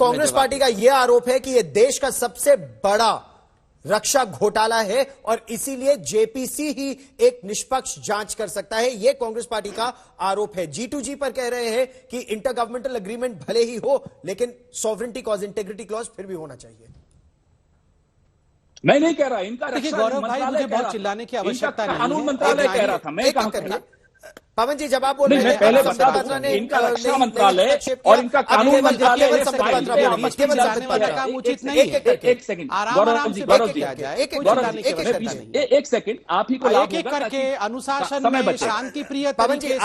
Congress party का यह आरोप है कि यह देश का सबसे बड़ा रक्षा घोटाला है और इसीलिए जेपीसी ही एक निष्पक्ष जांच कर सकता है। यह कांग्रेस पार्टी का आरोप है। G2G पर कह रहे हैं कि इंटर गवर्नमेंटल एग्रीमेंट भले ही हो, लेकिन सॉवरेंटी क्लॉज, इंटीग्रिटी क्लॉज फिर भी होना चाहिए। मैं नहीं कह रहा, इनका देखिए गौरव भाई, मुझे बहुत चिल्लाने की आवश्यकता नहीं है। कानून मंत्रालय कह रहा था, मैं कहां कह रहा। पवन जी जब आप बोल रहे हैं, पहले बता दूं, इनका रक्षा मंत्रालय और इनका कानून मंत्रालय उचित नहीं है। एक सेकंड गौरव जी, एक सेकंड आप ही को एक एक करके अनुशासन में शांति प्रिय तरीके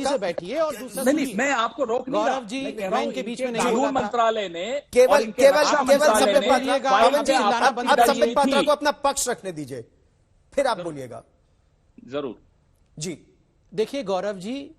से बैठिए। और नहीं, मैं आपको रोक नहीं रहा गौरव जी, मैं इनके बीच में नहीं। कानून मंत्रालय ने केवल संबित पात्रा को अपना पक्ष रखने दीजिए, फिर आप बोलिएगा। जरूर जी। देखिए गौरव जी,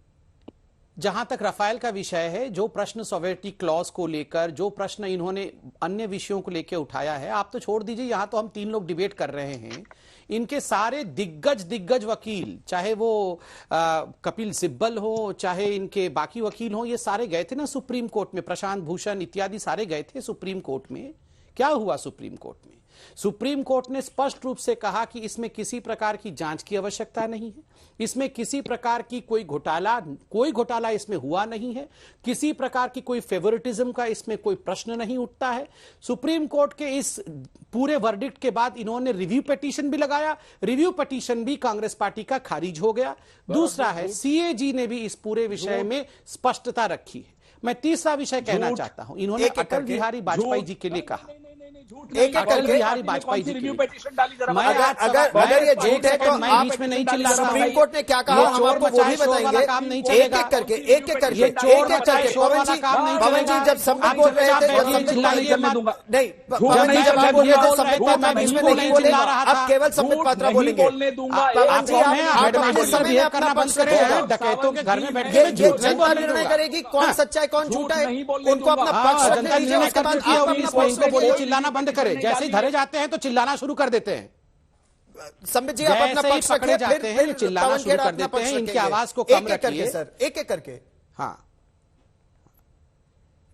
जहां तक राफेल का विषय है, जो प्रश्न सॉवरेनिटी क्लॉज को लेकर, जो प्रश्न इन्होंने अन्य विषयों को लेकर उठाया है, आप तो छोड़ दीजिए, यहां तो हम 3 लोग डिबेट कर रहे हैं। इनके सारे दिग्गज वकील, चाहे वो कपिल सिब्बल हो, चाहे इनके बाकी वकील हो, ये सारे गए थे ना सुप्रीम कोर्ट में। प्रशांत भूषण इत्यादि सारे गए थे सुप्रीम कोर्ट में। क्या हुआ सुप्रीम कोर्ट में? सुप्रीम कोर्ट ने स्पष्ट रूप से कहा कि इसमें किसी प्रकार की जांच की आवश्यकता नहीं है, इसमें किसी प्रकार की कोई घोटाला इसमें हुआ नहीं है, किसी प्रकार की कोई फेवरेटिज्म का इसमें कोई प्रश्न नहीं उठता है। सुप्रीम कोर्ट के इस पूरे वर्डिक्ट के बाद इन्होंने रिव्यू पिटीशन भी लगाया, रिव्यू पिटीशन भी कांग्रेस पार्टी का खारिज हो गया। दूसरा है, सीएजी ने भी इस पूरे विषय में स्पष्टता रखी है। मैं तीसरा विषय कहना चाहता हूं, इन्होंने अटल बिहारी वाजपेयी जी के लिए कहा, एक अटल बिहारी वाजपेयी जी रिव्यू पिटीशन डाली जरा। अगर ये झूठ है तो मैं बीच में नहीं चिल्ला रहा। सुप्रीम कोर्ट ने क्या कहा, हम आपको वो भी बताएंगे। काम नहीं चलेगा, एक एक करके पवन जी जब संबित बोल रहे थे, नहीं पवन जी जब आप बोल रहे थे संबित पात्रा बीच में नहीं बोले, अब केवल संबित पात्रा बोलेंगे। पवन जी आप अपने समय में अपना पक्ष करें, डकैतों के घर में बैठ ये जनता निर्णय करेगी कौन सच्चा है कौन झूठा है, उनको अपना पक्ष रखने दीजिए, उसके बाद आप अपना पक्ष बोलिए। चिल्लाना बंद करे, जैसे ही धरे जाते हैं तो चिल्लाना शुरू कर देते हैं। संबित जी आप अपना पक्ष रखिए, जाते हैं चिल्लाना शुरू कर देते हैं। इनकी आवाज को कम रखिए सर, एक एक करके। हाँ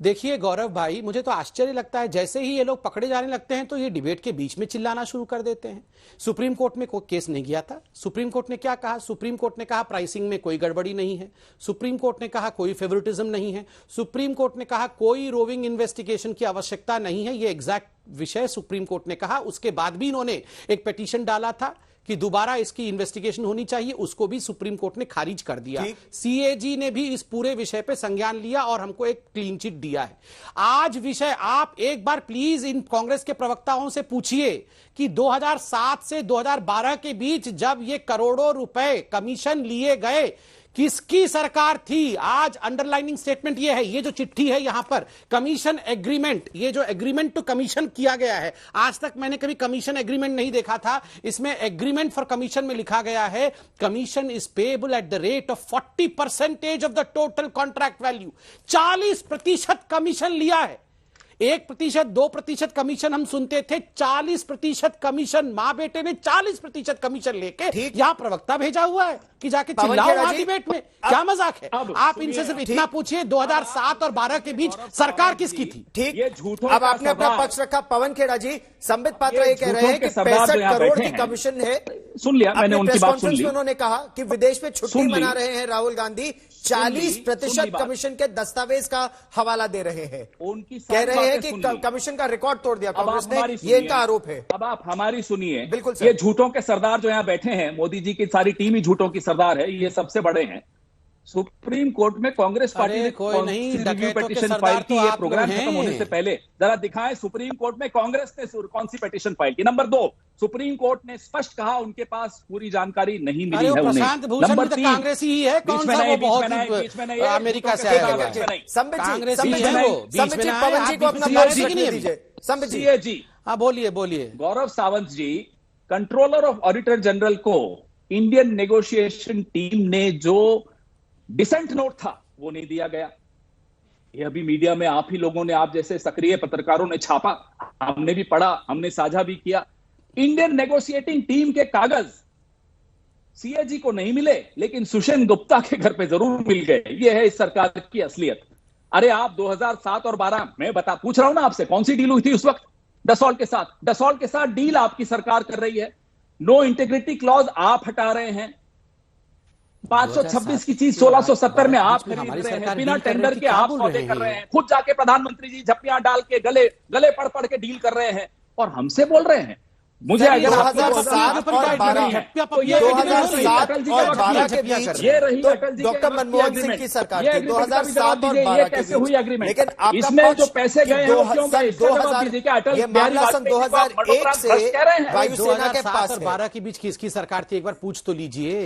देखिए गौरव भाई, मुझे तो आश्चर्य लगता है, जैसे ही ये लोग पकड़े जाने लगते हैं तो ये डिबेट के बीच में चिल्लाना शुरू कर देते हैं। सुप्रीम कोर्ट में कोई केस नहीं गया था। सुप्रीम कोर्ट ने क्या कहा? सुप्रीम कोर्ट ने कहा प्राइसिंग में कोई गड़बड़ी नहीं है। सुप्रीम कोर्ट ने कहा कोई फेवरेटिज्म नहीं है। सुप्रीम कोर्ट ने कहा कोई रोविंग इन्वेस्टिगेशन की आवश्यकता नहीं है। ये एग्जैक्ट विषय सुप्रीम कोर्ट ने कहा। उसके बाद भी इन्होंने एक पिटीशन डाला था कि दोबारा इसकी इन्वेस्टिगेशन होनी चाहिए, उसको भी सुप्रीम कोर्ट ने खारिज कर दिया। सीएजी ने भी इस पूरे विषय पे संज्ञान लिया और हमको एक क्लीन चिट दिया है। आज विषय आप एक बार प्लीज इन कांग्रेस के प्रवक्ताओं से पूछिए कि 2007 से 2012 के बीच जब ये करोड़ों रुपए कमीशन लिए गए, किसकी सरकार थी? आज अंडरलाइनिंग स्टेटमेंट ये है, ये जो चिट्ठी है यहां पर कमीशन एग्रीमेंट, ये जो एग्रीमेंट टू कमीशन किया गया है, आज तक मैंने कभी कमीशन एग्रीमेंट नहीं देखा था। इसमें एग्रीमेंट फॉर कमीशन में लिखा गया है commission is payable at the rate of 40% of the total contract value. 40% commission लिया है। 1%, 2% कमीशन हम सुनते थे, 40% कमीशन, मां बेटे ने 40% कमीशन लेके यहां प्रवक्ता भेजा हुआ है कि जाके चिल्लाओ वहां डिबेट में। क्या मजाक है? आप इनसे सिर्फ इतना पूछिए 2007 और 12 के बीच सरकार किसकी थी? ठीक, अब आपने अपना पक्ष रखा। पवन खेड़ा जी, संबित पात्रा ये कह रहे हैं कि 65 करोड़ की कमीशन है। सुन लिया मैंने, उनकी बात सुन ली। उन्होंने कहा कि विदेश में छुट्टी मना रहे हैं राहुल गांधी, 40% कमीशन के दस्तावेज का हवाला दे रहे हैं। कह रहे हैं कि कमीशन का रिकॉर्ड तोड़ दिया कांग्रेस ने, ये इनका आरोप है। अब आप हमारी सुनिए। बिल्कुल ये झूठों के सरदार जो यहां बैठे हैं, मोदी जी की सारी टीम ही झूठों की सरदार है, ये सबसे बड़े हैं। सुप्रीम कोर्ट में कांग्रेस पार्टी ने रिव्यू पिटीशन फाइल की, ये प्रोग्राम खत्म होने से पहले जरा दिखाएं सुप्रीम कोर्ट में कांग्रेस ने कौन सी पिटीशन फाइल की। नंबर 2, सुप्रीम कोर्ट ने स्पष्ट कहा उनके पास पूरी जानकारी नहीं मिली है उन्हें। नंबर 3, कांग्रेस ही है, कौन सा वो बहुत अमेरिका से आया हुआ है। कांग्रेस ही है वो, बीच में पवन जी को अपना पक्ष रखने दीजिए। सीएजी, हाँ बोलिए। गौरव सावंत जी, कंट्रोलर ऑफ ऑडिटर जनरल को इंडियन नेगोशिएशन टीम ने जो डिसेंट नोट था वो नहीं दिया गया। ये अभी मीडिया में आप ही लोगों ने, आप जैसे सक्रिय पत्रकारों ने छापा, हमने भी पढ़ा, हमने साझा भी किया। इंडियन नेगोशिएटिंग टीम के कागज सीएजी को नहीं मिले, लेकिन सुषेण गुप्ता के घर पे जरूर मिल गए। ये है इस सरकार की असलियत। अरे आप 2007 और 12 में पूछ रहा हूं ना आपसे, कौन सी डील हुई थी उस वक्त डसॉल्ट के साथ? डसॉल्ट के साथ डील आपकी सरकार कर रही है। नो इंटीग्रिटी क्लॉज आप हटा रहे हैं। 526 की चीज 1670 में आप खरीद रहे हैं, बिना टेंडर के आप सौदे कर रहे हैं, खुद जाके प्रधानमंत्री जी झप्पियां डाल के गले पड़ पड़ के डील कर रहे हैं और हमसे बोल रहे हैं। मुझे अगर 2007 और 12 तो ये 2007 और 12 के बीच ये रही अटल जी डॉक्टर मनमोहन सिंह की सरकार थी 2007 और 12 के कैसे हुई बीच। एग्रीमेंट? लेकिन आपका इसमें पक्ष जो पैसे गए हैं वो क्यों गए? इसका जवाब 2000 दीजिए कि अटल ये बिहारी मामला सन वाजपेयी को आप 2001 मटोपरांत भ्रष्ट कह रहे से हैं? वायुसेना के 2007 पास और है। 12 के बीच किसकी सरकार थी, एक बार पूछ तो लीजिए।